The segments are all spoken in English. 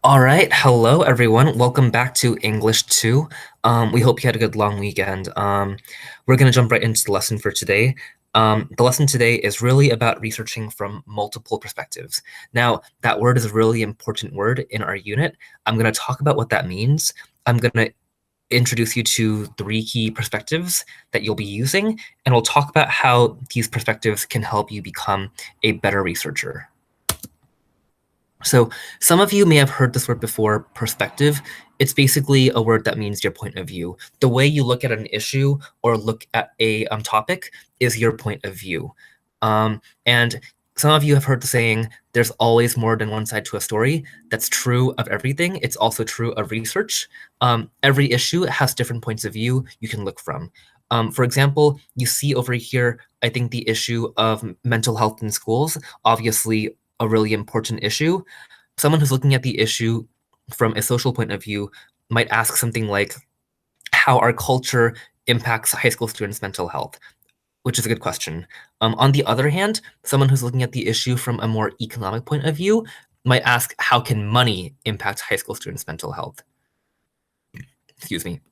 All right, hello everyone. Welcome back to English 2. We hope you had a good long weekend. We're going to jump right into the lesson for today. The lesson today is really about researching from multiple perspectives. Now, that word is a really important word in our unit. I'm going to talk about what that means. I'm going to introduce you to three key perspectives that you'll be using, and we'll talk about how these perspectives can help you become a better researcher. So some of you may have heard this word before, perspective. It's basically a word that means your point of view. The way you look at an issue or look at a topic is your point of view. And some of you have heard the saying, there's always more than one side to a story. That's true of everything. It's also true of research. Every issue has different points of view you can look from. For example, you see over here, I think the issue of mental health in schools, obviously a really important issue. Someone who's looking at the issue from a social point of view might ask something like how our culture impacts high school students' mental health, which is a good question. On the other hand, someone who's looking at the issue from a more economic point of view might ask how can money impact high school students' mental health? Excuse me.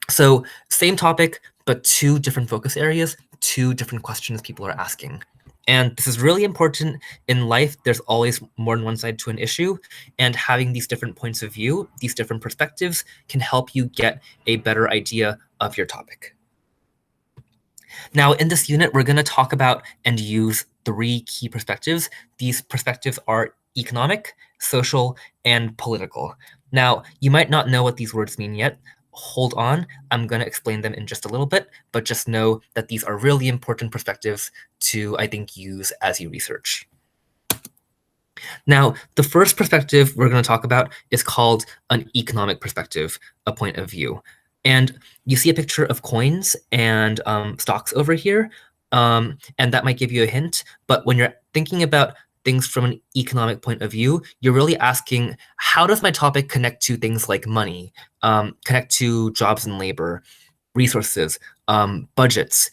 So same topic, but two different focus areas, two different questions people are asking. And this is really important in life. There's always more than one side to an issue, and having these different points of view, these different perspectives can help you get a better idea of your topic. Now, in this unit, we're going to talk about and use three key perspectives. These perspectives are economic, social, and political. Now, you might not know what these words mean yet. Hold on, I'm going to explain them in just a little bit, but just know that these are really important perspectives to, I think, use as you research. Now, the first perspective we're going to talk about is called an economic perspective, a point of view. And you see a picture of coins and stocks over here, and that might give you a hint. But when you're thinking about things from an economic point of view, you're really asking, how does my topic connect to things like money, connect to jobs and labor, resources, budgets?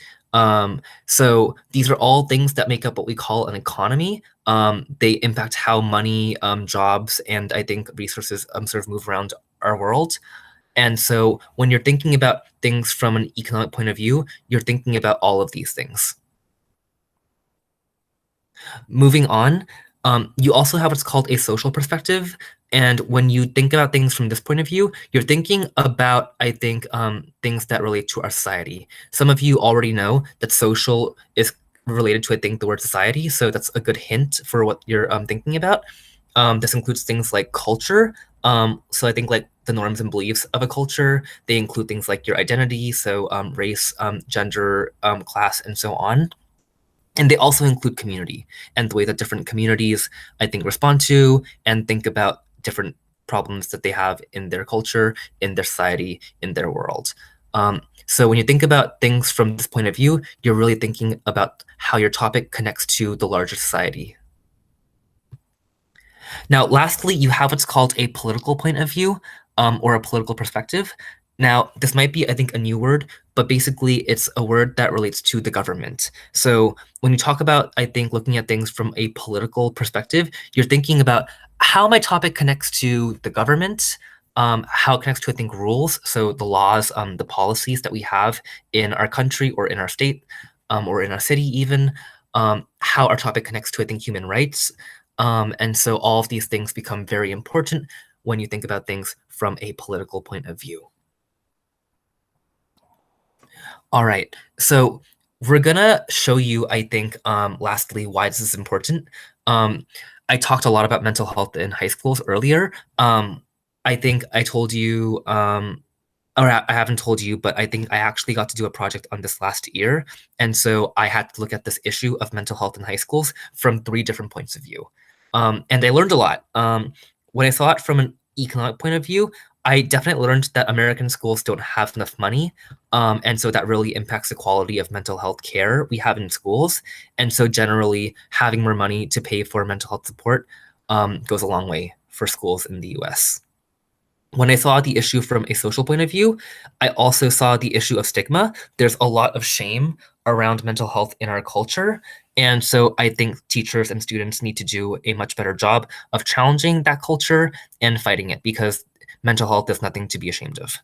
So these are all things that make up what we call an economy. They impact how money, jobs, and I think resources sort of move around our world. And so when you're thinking about things from an economic point of view, you're thinking about all of these things. Moving on, you also have what's called a social perspective. And when you think about things from this point of view, you're thinking about, I think, things that relate to our society. Some of you already know that social is related to, I think, the word society. So that's a good hint for what you're thinking about. This includes things like culture. So I think like the norms and beliefs of a culture, they include things like your identity, so race, gender, class, and so on. And they also include community and the way that different communities, I think, respond to and think about different problems that they have in their culture, in their society, in their world. So when you think about things from this point of view, you're really thinking about how your topic connects to the larger society. Now, lastly, you have what's called a political point of view, or a political perspective. Now, this might be, I think, a new word, but basically it's a word that relates to the government. So when you talk about, I think, looking at things from a political perspective, you're thinking about how my topic connects to the government, how it connects to, I think, rules, so the laws, the policies that we have in our country or in our state, or in our city even, how our topic connects to, I think, human rights. And so all of these things become very important when you think about things from a political point of view. All right, so we're gonna show you, I think, lastly, why this is important. I talked a lot about mental health in high schools earlier. I think I told you, or I haven't told you, but I think I actually got to do a project on this last year. And so I had to look at this issue of mental health in high schools from three different points of view. And I learned a lot. When I saw it from an economic point of view, I definitely learned that American schools don't have enough money. And so that really impacts the quality of mental health care we have in schools. And so generally, having more money to pay for mental health support goes a long way for schools in the US. When I saw the issue from a social point of view, I also saw the issue of stigma. There's a lot of shame around mental health in our culture. And so I think teachers and students need to do a much better job of challenging that culture and fighting it, because mental health is nothing to be ashamed of.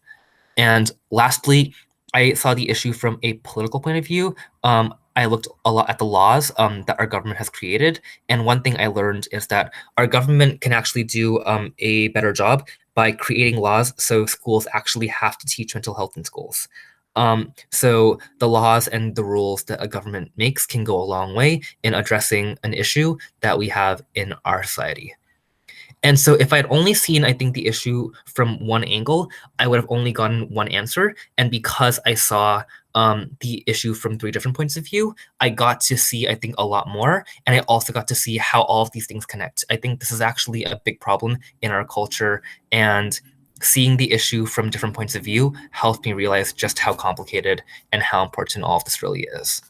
And lastly, I saw the issue from a political point of view. I looked a lot at the laws that our government has created. And one thing I learned is that our government can actually do a better job by creating laws so schools actually have to teach mental health in schools. So the laws and the rules that a government makes can go a long way in addressing an issue that we have in our society. And so if I'd only seen, I think, the issue from one angle, I would have only gotten one answer. And because I saw the issue from three different points of view, I got to see, I think, a lot more. And I also got to see how all of these things connect. I think this is actually a big problem in our culture. And seeing the issue from different points of view helped me realize just how complicated and how important all of this really is.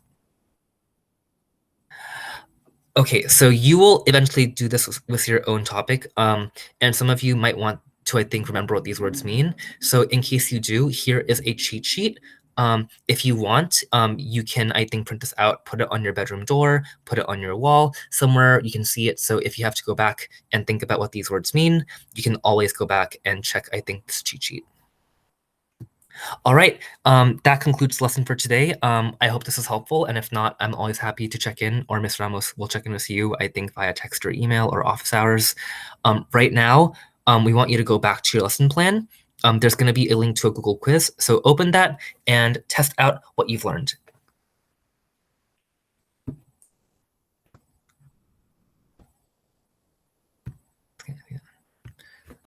Okay, so you will eventually do this with your own topic, and some of you might want to, I think, remember what these words mean. So in case you do, here is a cheat sheet. If you want, you can, I think, print this out, put it on your bedroom door, put it on your wall, somewhere you can see it. So if you have to go back and think about what these words mean, you can always go back and check, I think, this cheat sheet. All right, that concludes the lesson for today. I hope this is helpful, and if not, I'm always happy to check in, or Ms. Ramos will check in with you, I think via text or email or office hours. Right now, we want you to go back to your lesson plan. There's going to be a link to a Google quiz, so open that and test out what you've learned.